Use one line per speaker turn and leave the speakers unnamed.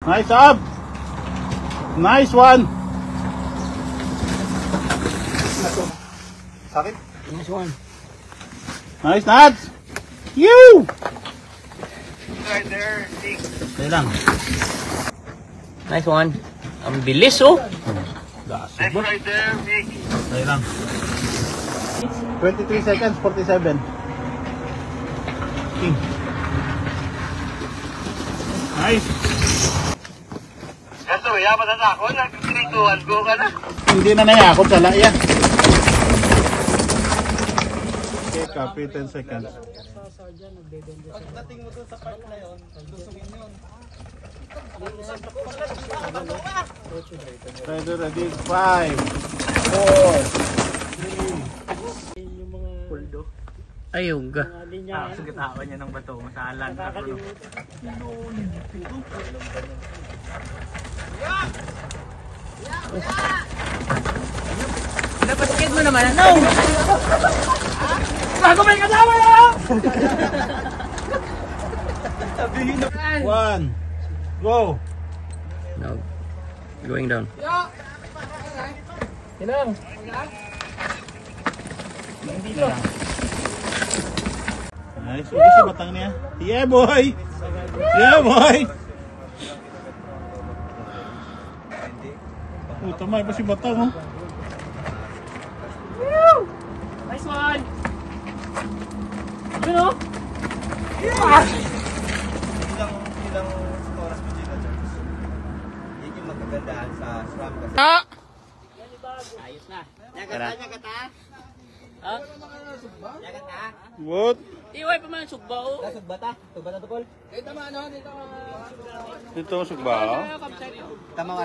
Nice up! Nice one!
Sakit.
Nice one.
Nice nuts! You!
Right there, Nick.
Kaya lang.
Nice one. Ang bilis oh.
Gaso
Left
ba?
right there, Nick.
Kaya lang. 23 seconds, 47. King. Nice!
Ganto, yaman na ako. Nag-3-2-1 go ka na.
Hindi na nayakot sa laya. Okay, copy, 10 seconds.
Pagdating mo dun sa part na yun, lusungin yun.
Ready, ready, 5, 4,
Puldo. Ayog.
Sa gitawan niya ng bato, masalan.
Napasakit mo naman ano? Bago may kasama na!
1, go!
No. Going down. Tinang.
Nice, uwi si batang niya. Yeah boy! Yeah boy! Tamay pa si batang oh.
Nice one! Yun oh!
Ilang oras mo dito, Charles? Yun yung magkagandahan sa swamp kasi.
Ayos na.
Nyagata?
Ha?
Nyagata?
What?
Iway pa man sugba oh.
Sugbata? Sugbata to, Paul?
Ito sugba oh.
Tama,